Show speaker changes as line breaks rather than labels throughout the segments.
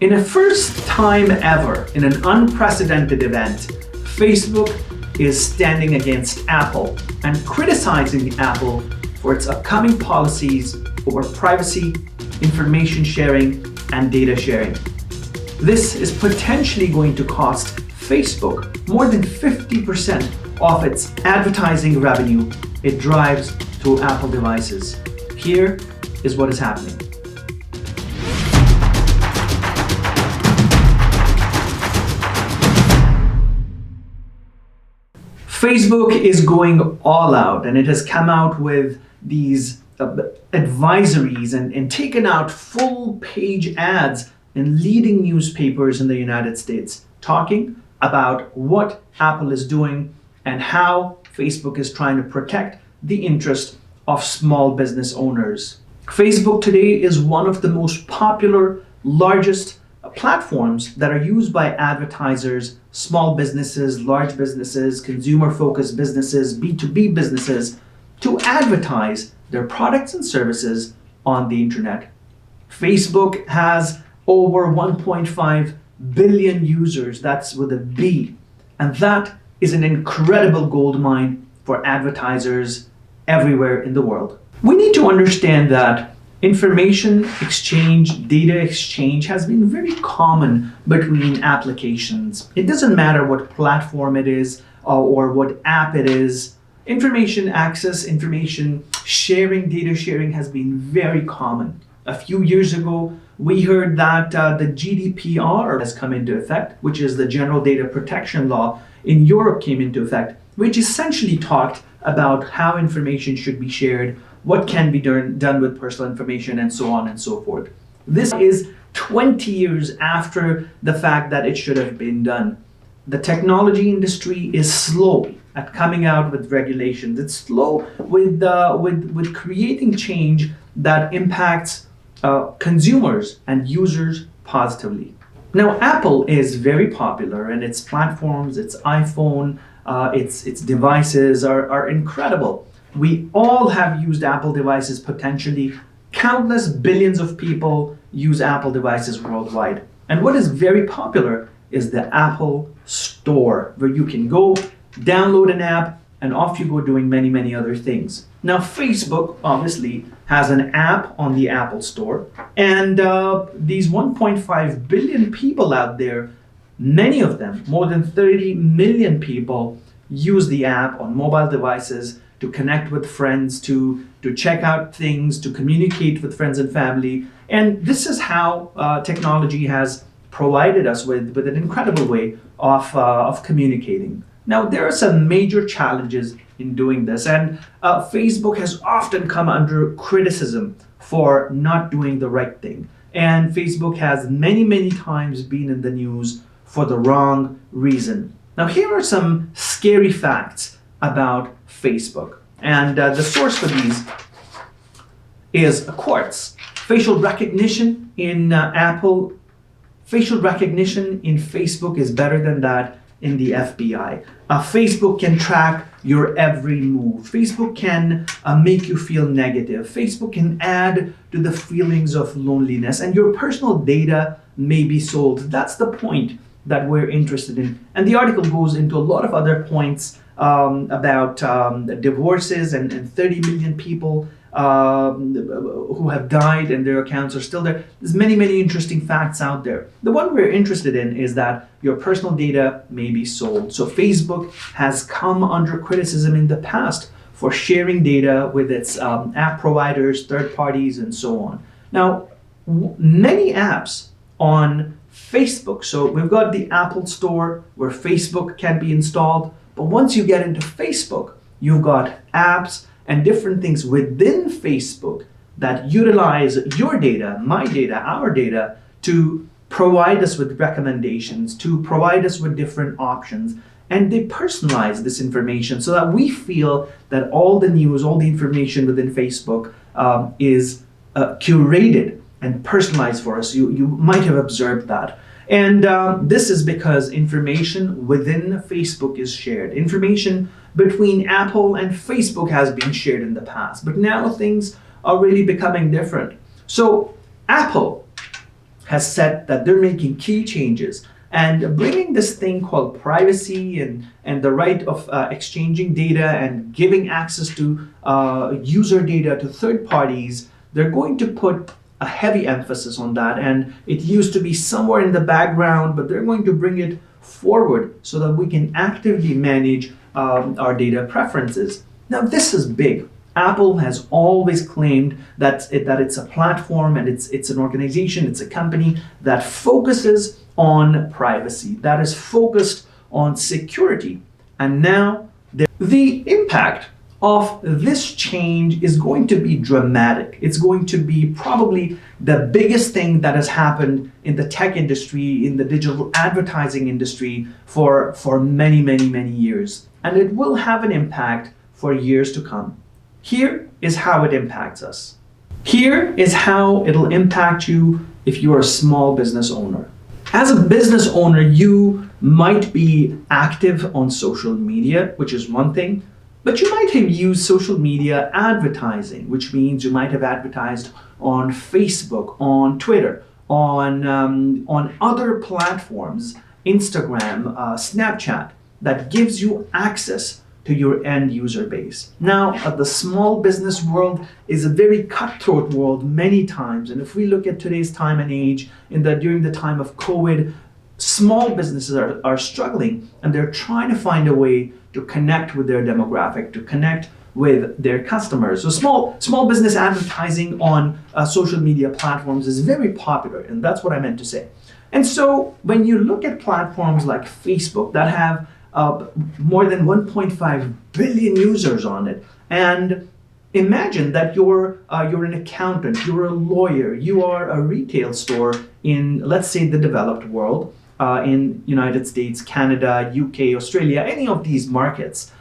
In a first time ever, in an unprecedented event, Facebook is standing against Apple and criticizing Apple for its upcoming policies over privacy, information sharing, and data sharing. This is potentially going to cost Facebook more than 50% of its advertising revenue it drives through Apple devices. Here is what is happening. Facebook is going all out, and it has come out with these advisories and taken out full page ads in leading newspapers in the United States, talking about what Apple is doing and how Facebook is trying to protect the interest of small business owners. Facebook today is one of the most popular, largest platforms that are used by advertisers, small businesses, large businesses, consumer-focused businesses, B2B businesses, to advertise their products and services on the internet. Facebook has over 1.5 billion users, that's with a B, and that is an incredible goldmine for advertisers everywhere in the world. We need to understand that information exchange, data exchange has been very common between applications. It doesn't matter what platform it is or what app it is. Information access, information sharing, data sharing has been very common. A few years ago, we heard that the GDPR has come into effect, which is the General Data Protection Law in Europe came into effect, which essentially talked about how information should be shared, what can be done with personal information, and so on and so forth. This is 20 years after the fact that it should have been done. The technology industry is slow at coming out with regulations. It's slow with creating change that impacts consumers and users positively. Now, Apple is very popular, and its platforms, its iPhone, its devices are incredible. We all have used Apple devices potentially. Countless billions of people use Apple devices worldwide. And what is very popular is the Apple Store, where you can go download an app and off you go doing many, many other things. Now, Facebook obviously has an app on the Apple Store, and these 1.5 billion people out there, many of them, more than 30 million people, use the app on mobile devices to connect with friends, to check out things, to communicate with friends and family. And this is how technology has provided us with an incredible way of communicating. Now, there are some major challenges in doing this, and Facebook has often come under criticism for not doing the right thing. And Facebook has many, many times been in the news for the wrong reason. Now, here are some scary facts about Facebook. And the source for these is Quartz. Facial recognition in facial recognition in Facebook is better than that in the FBI. Facebook can track your every move. Facebook can make you feel negative. Facebook can add to the feelings of loneliness, and your personal data may be sold. That's the point that we're interested in. And the article goes into a lot of other points about divorces and 30 million people who have died and their accounts are still there. There's many, many interesting facts out there. The one we're interested in is that your personal data may be sold. So Facebook has come under criticism in the past for sharing data with its app providers, third parties, and so on. Now, many apps on Facebook, so we've got the Apple Store where Facebook can be installed, but once you get into Facebook, you've got apps and different things within Facebook that utilize your data, my data, our data, to provide us with recommendations, to provide us with different options. And they personalize this information so that we feel that all the news, all the information within Facebook is curated and personalized for us. You might have observed that. And this is because information within Facebook is shared. Information between Apple and Facebook has been shared in the past, but now things are really becoming different. So Apple has said that they're making key changes and bringing this thing called privacy and the right of exchanging data and giving access to user data to third parties. They're going to put a heavy emphasis on that, and it used to be somewhere in the background, but they're going to bring it forward so that we can actively manage our data preferences. Now, this is big. Apple has always claimed that it's a platform and it's an organization, it's a company that focuses on privacy, that is focused on security. And now the impact of this change is going to be dramatic. It's going to be probably the biggest thing that has happened in the tech industry, in the digital advertising industry for many, many, many years. And it will have an impact for years to come. Here is how it impacts us. Here is how it'll impact you if you're a small business owner. As a business owner, you might be active on social media, which is one thing, but you might have used social media advertising, which means you might have advertised on Facebook, on Twitter, on other platforms, Instagram, Snapchat, that gives you access to your end user base. Now, the small business world is a very cutthroat world many times. And if we look at today's time and age, during the time of COVID, small businesses are struggling, and they're trying to find a way to connect with their demographic, to connect with their customers. So small business advertising on social media platforms is very popular, and that's what I meant to say. And so when you look at platforms like Facebook that have more than 1.5 billion users on it, and imagine that you're an accountant, you're a lawyer, you are a retail store in, let's say, the developed world, in United States, Canada, UK, Australia, any of these markets.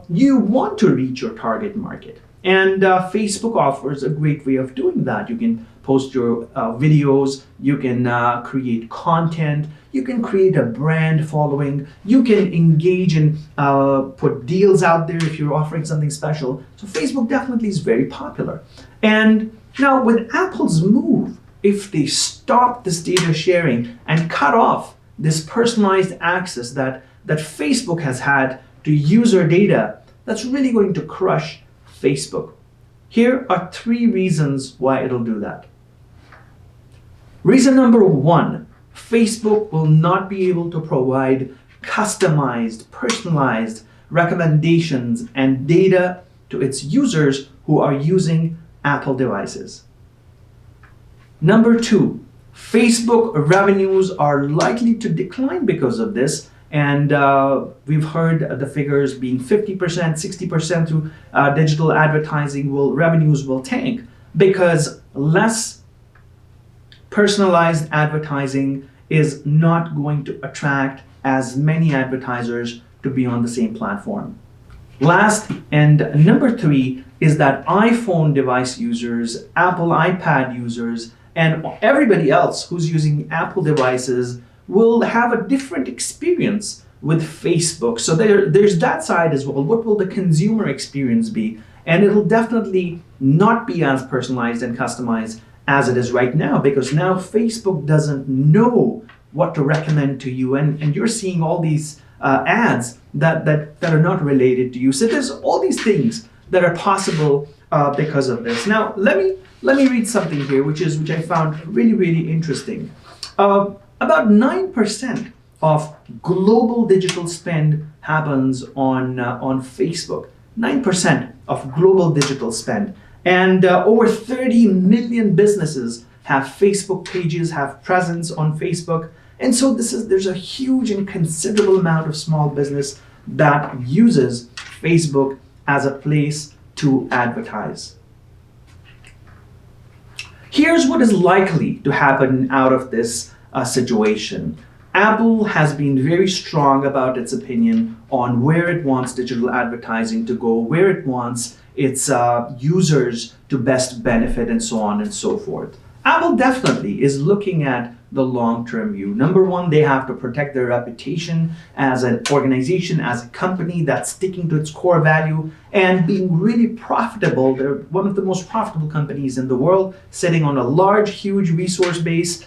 You want to reach your target market, and Facebook offers a great way of doing that. You can post your videos, you can create content, you can create a brand following, you can engage and put deals out there if you're offering something special. So Facebook definitely is very popular. And now with Apple's move, if they stop this data sharing and cut off this personalized access that Facebook has had to user data, that's really going to crush Facebook. Here are 3 reasons why it'll do that. Reason number 1, Facebook will not be able to provide customized, personalized recommendations and data to its users who are using Apple devices. Number 2, Facebook revenues are likely to decline because of this, and we've heard the figures being 50%, 60% through digital advertising revenues will tank because less personalized advertising is not going to attract as many advertisers to be on the same platform. Last, and number 3, is that iPhone device users, Apple iPad users, and everybody else who's using Apple devices will have a different experience with Facebook. So there's that side as well. What will the consumer experience be? And it'll definitely not be as personalized and customized as it is right now, because now Facebook doesn't know what to recommend to you, and you're seeing all these ads that are not related to you. So there's all these things that are possible because of this. Now let me read something here, which I found really, really interesting. About 9% of global digital spend happens on Facebook. 9% of global digital spend. And over 30 million businesses have Facebook pages, have presence on Facebook. And so there's a huge and considerable amount of small business that uses Facebook as a place to advertise. Here's what is likely to happen out of this situation. Apple has been very strong about its opinion on where it wants digital advertising to go, where it wants its users to best benefit, and so on and so forth. Apple definitely is looking at the long-term view. Number one, they have to protect their reputation as an organization, as a company that's sticking to its core value and being really profitable. They're one of the most profitable companies in the world, sitting on a large, huge resource base,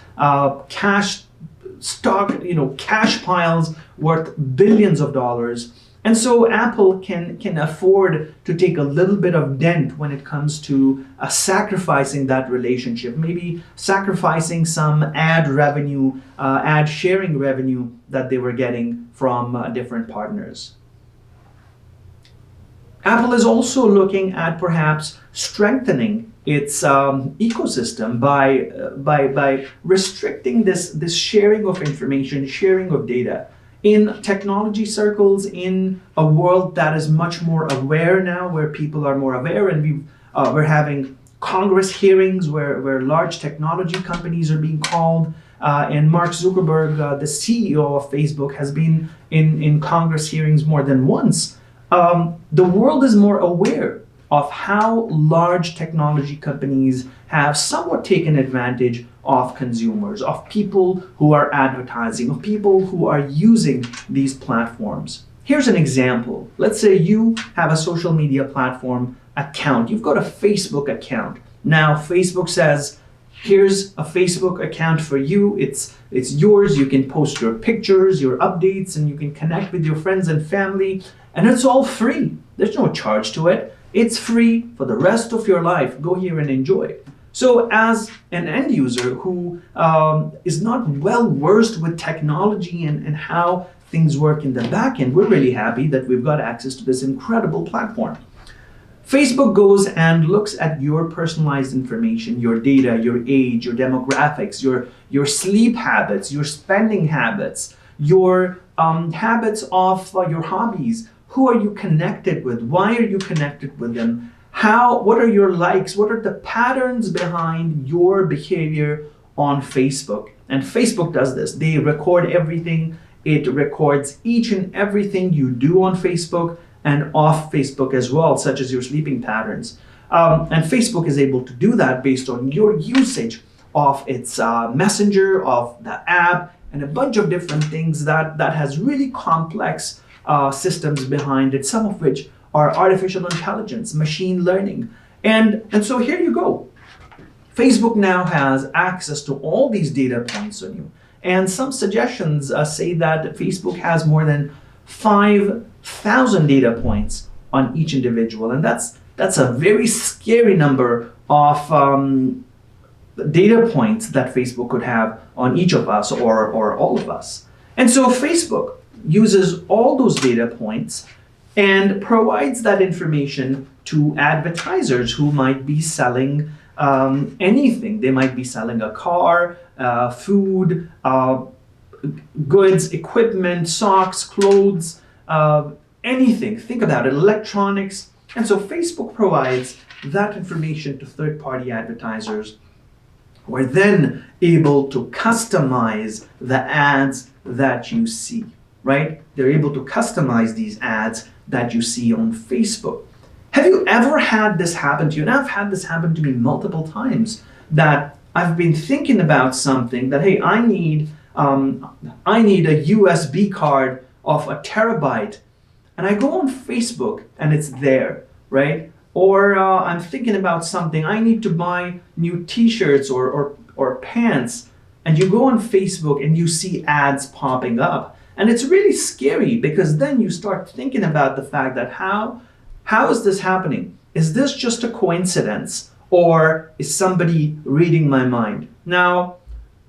cash piles worth billions of dollars. And so Apple can afford to take a little bit of dent when it comes to sacrificing that relationship, maybe sacrificing some ad revenue, ad sharing revenue that they were getting from different partners. Apple is also looking at perhaps strengthening its ecosystem by restricting this sharing of information, sharing of data. In technology circles, in a world that is much more aware now, where people are more aware, and we're having Congress hearings where large technology companies are being called, and Mark Zuckerberg, the CEO of Facebook, has been in Congress hearings more than once. The world is more aware of how large technology companies have somewhat taken advantage of consumers, of people who are advertising, of people who are using these platforms. Here's an example. Let's say you have a social media platform account. You've got a Facebook account. Now Facebook says, here's a Facebook account for you. It's yours. You can post your pictures, your updates, and you can connect with your friends and family. And it's all free. There's no charge to it. It's free for the rest of your life. Go here and enjoy it. So as an end user who is not well versed with technology and how things work in the back end, we're really happy that we've got access to this incredible platform. Facebook goes and looks at your personalized information, your data, your age, your demographics, your sleep habits, your spending habits, your habits of your hobbies. Who are you connected with? Why are you connected with them? What are your likes? What are the patterns behind your behavior on Facebook? And Facebook does this. They record everything. It records each and everything you do on Facebook and off Facebook as well, such as your sleeping patterns. And Facebook is able to do that based on your usage of its messenger, of the app, and a bunch of different things that has really complex systems behind it, some of which are artificial intelligence, machine learning. And so here you go. Facebook now has access to all these data points on you. And some suggestions say that Facebook has more than 5,000 data points on each individual. And that's a very scary number of data points that Facebook could have on each of us or all of us. And so Facebook uses all those data points and provides that information to advertisers who might be selling anything. They might be selling a car, food, goods, equipment, socks, clothes, anything. Think about it, electronics. And so Facebook provides that information to third-party advertisers who are then able to customize the ads that you see, right? They're able to customize these ads that you see on Facebook. Have you ever had this happen to you? And I've had this happen to me multiple times, that I've been thinking about something that, hey, I need a USB card of a terabyte, and I go on Facebook and it's there, right? Or I'm thinking about something, I need to buy new t-shirts or pants, and you go on Facebook and you see ads popping up. And it's really scary, because then you start thinking about the fact that how is this happening? Is this just a coincidence, or is somebody reading my mind? Now,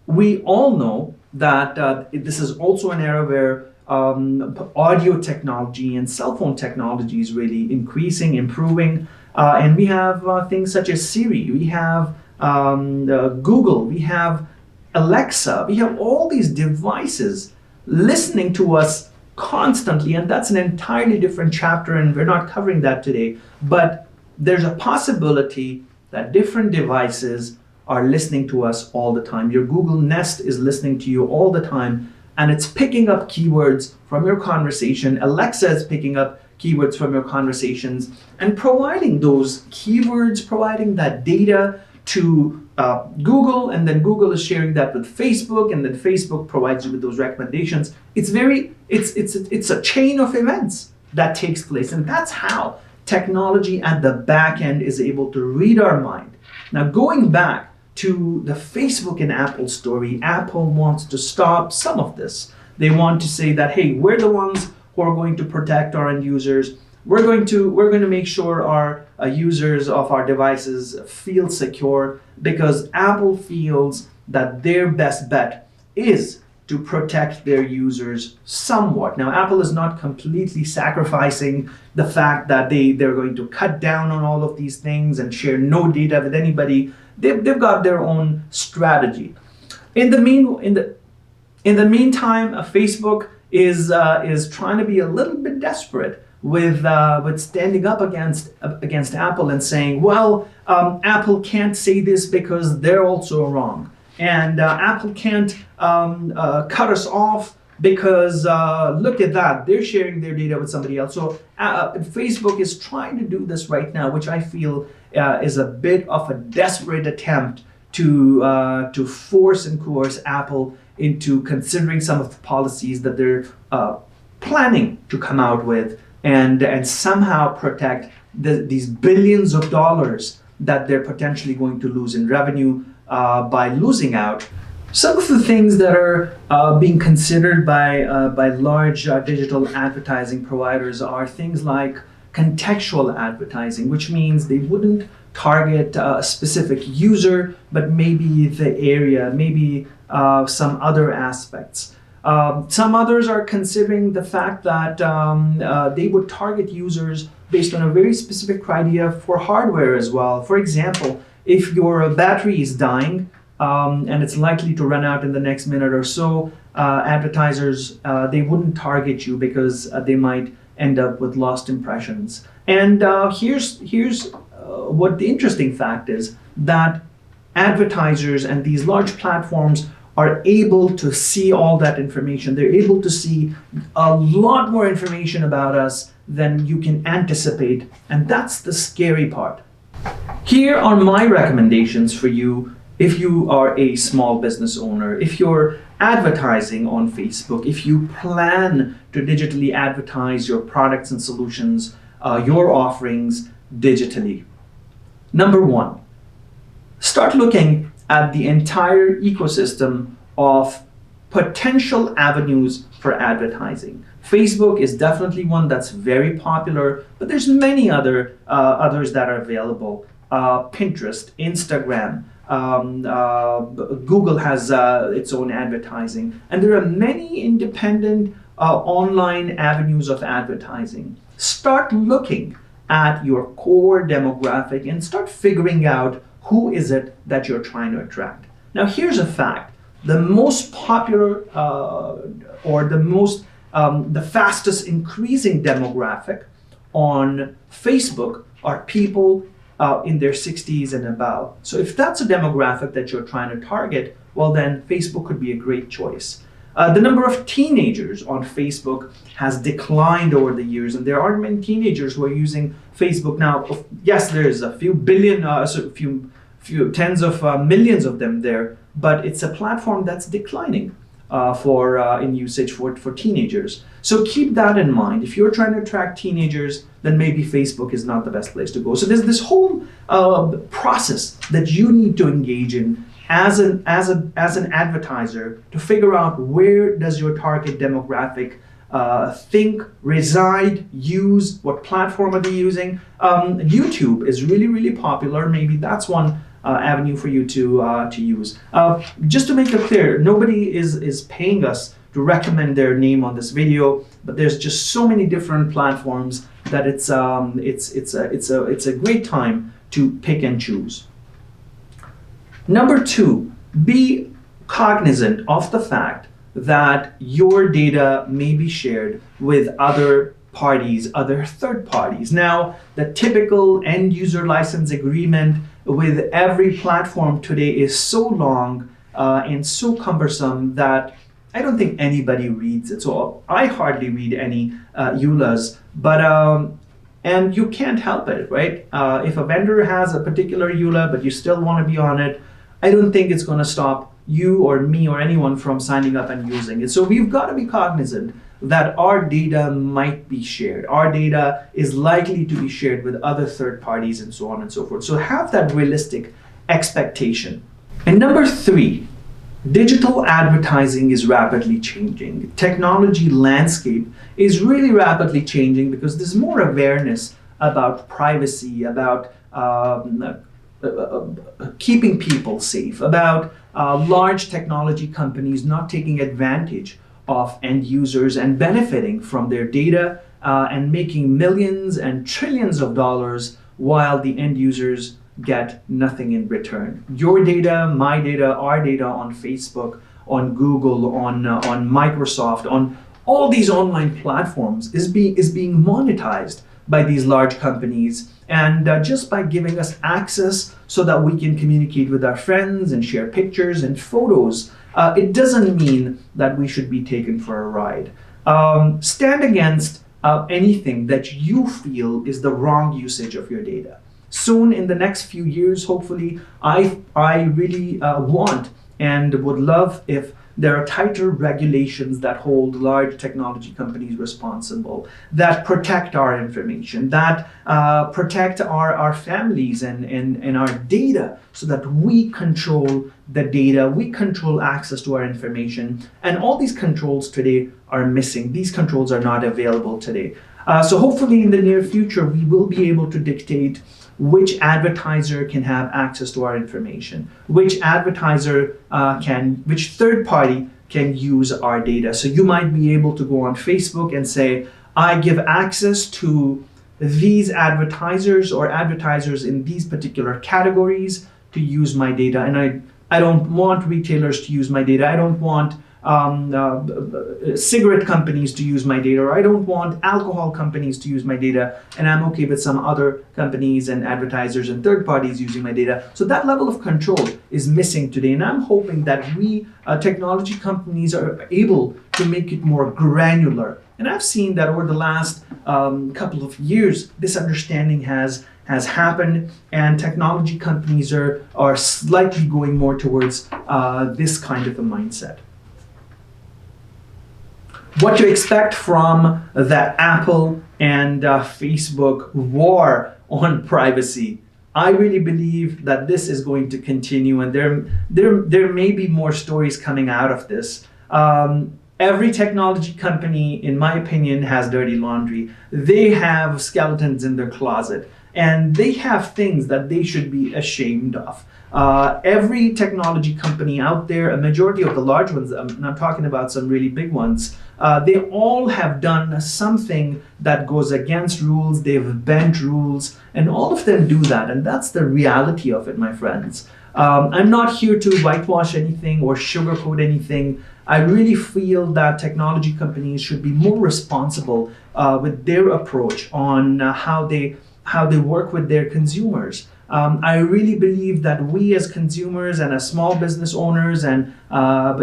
we all know that this is also an era where audio technology and cell phone technology is really increasing, improving, and we have things such as Siri, we have Google, we have Alexa, we have all these devices listening to us constantly, and that's an entirely different chapter, and we're not covering that today. But there's a possibility that different devices are listening to us all the time. Your Google Nest is listening to you all the time, and it's picking up keywords from your conversation. Alexa is picking up keywords from your conversations and providing those keywords, providing that data to Google, and then Google is sharing that with Facebook, and then Facebook provides you with those recommendations. It's a chain of events that takes place, and that's how technology at the back end is able to read our mind. Now, going back to the Facebook and Apple story, Apple wants to stop some of this. They want to say that, hey, we're the ones who are going to protect our end users. We're going to make sure our users of our devices feel secure, because Apple feels that their best bet is to protect their users somewhat. Now, Apple is not completely sacrificing the fact that they're going to cut down on all of these things and share no data with anybody. They've got their own strategy. In the meantime, Facebook is trying to be a little bit desperate with standing up against Apple and saying, well, Apple can't say this because they're also wrong, and Apple can't cut us off because look at that, they're sharing their data with somebody else. So Facebook is trying to do this right now, which I feel is a bit of a desperate attempt to force and coerce Apple into considering some of the policies that they're planning to come out with, and somehow protect these billions of dollars that they're potentially going to lose in revenue by losing out. Some of the things that are being considered by large digital advertising providers are things like contextual advertising, which means they wouldn't target a specific user, but maybe the area, maybe some other aspects. Some others are considering the fact that they would target users based on a very specific criteria for hardware as well. For example, if your battery is dying and it's likely to run out in the next minute or so, advertisers, they wouldn't target you because they might end up with lost impressions. And here's what the interesting fact is, that advertisers and these large platforms are able to see all that information. They're able to see a lot more information about us than you can anticipate, and that's the scary part. Here are my recommendations for you if you are a small business owner, if you're advertising on Facebook, if you plan to digitally advertise your products and solutions, your offerings digitally. Number one, start looking at the entire ecosystem of potential avenues for advertising. Facebook is definitely one that's very popular, but there's many others that are available. Pinterest, Instagram, Google has its own advertising, and there are many independent online avenues of advertising. Start looking at your core demographic and start figuring out who is it that you're trying to attract. Now, here's a fact. The most popular or the fastest increasing demographic on Facebook are people in their 60s and above. So if that's a demographic that you're trying to target, well, then Facebook could be a great choice. The number of teenagers on Facebook has declined over the years, and there aren't many teenagers who are using Facebook now. Yes, there's a few billion, few tens of millions of them there, but it's a platform that's declining in usage for teenagers. So keep that in mind. If you're trying to attract teenagers, then maybe Facebook is not the best place to go. So there's this whole process that you need to engage in as an advertiser to figure out where does your target demographic think, reside, use, what platform are they using. YouTube is really, really popular. Maybe that's one avenue for you to use. Just to make it clear, nobody is paying us to recommend their name on this video, but there's just so many different platforms that it's a great time to pick and choose. Number two, be cognizant of the fact that your data may be shared with other parties, other third parties. Now, the typical end user license agreement with every platform today is so long and so cumbersome that I don't think anybody reads it. So I hardly read any EULAs, but and you can't help it, right? If a vendor has a particular EULA, but you still want to be on it, I don't think it's going to stop you or me or anyone from signing up and using it. So we've got to be cognizant that our data might be shared. Our data is likely to be shared with other third parties and so on and so forth. So have that realistic expectation. And number 3, digital advertising is rapidly changing. Technology landscape is really rapidly changing because there's more awareness about privacy, about keeping people safe, about large technology companies not taking advantage of end users and benefiting from their data and making millions and trillions of dollars while the end users get nothing in return. Your data, my data, our data on Facebook, on Google, on Microsoft, on all these online platforms is being monetized by these large companies, and just by giving us access so that we can communicate with our friends and share pictures and photos, it doesn't mean that we should be taken for a ride. Stand against anything that you feel is the wrong usage of your data. Soon, in the next few years, hopefully, I really want and would love if there are tighter regulations that hold large technology companies responsible, that protect our information, that protect our families and our data, so that we control the data, we control access to our information. And all these controls today are missing. These controls are not available today. So hopefully in the near future, we will be able to dictate which advertiser can have access to our information, which which third party can use our data. So you might be able to go on Facebook and say, I give access to these advertisers or advertisers in these particular categories to use my data. And I don't want retailers to use my data. I don't want cigarette companies to use my data, or I don't want alcohol companies to use my data, and I'm okay with some other companies and advertisers and third parties using my data. So that level of control is missing today, and I'm hoping that we technology companies are able to make it more granular. And I've seen that over the last couple of years, this understanding has happened, and technology companies are slightly going more towards this kind of a mindset. What to expect from the Apple and Facebook war on privacy. I really believe that this is going to continue, and there may be more stories coming out of this. Every technology company, in my opinion, has dirty laundry. They have skeletons in their closet, and they have things that they should be ashamed of. Every technology company out there, a majority of the large ones, and I'm talking about some really big ones, they all have done something that goes against rules. They've bent rules, and all of them do that. And that's the reality of it, my friends. I'm not here to whitewash anything or sugarcoat anything. I really feel that technology companies should be more responsible with their approach on how they work with their consumers. I really believe that we as consumers and as small business owners and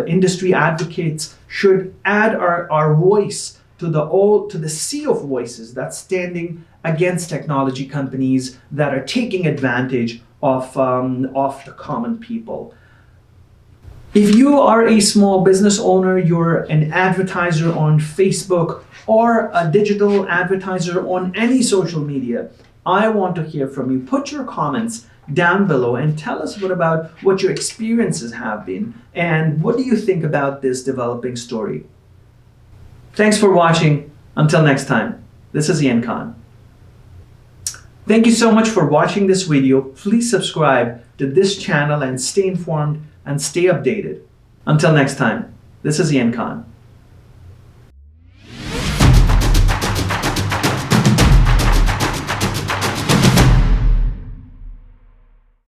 industry advocates should add our voice to the sea of voices that's standing against technology companies that are taking advantage of the common people. If you are a small business owner, you're an advertiser on Facebook or a digital advertiser on any social media, I want to hear from you. Put your comments down below and tell us about what your experiences have been and what do you think about this developing story. Thanks for watching. Until next time, this is Ian Khan. Thank you so much for watching this video. Please subscribe to this channel and stay informed and stay updated. Until next time, this is Ian Khan.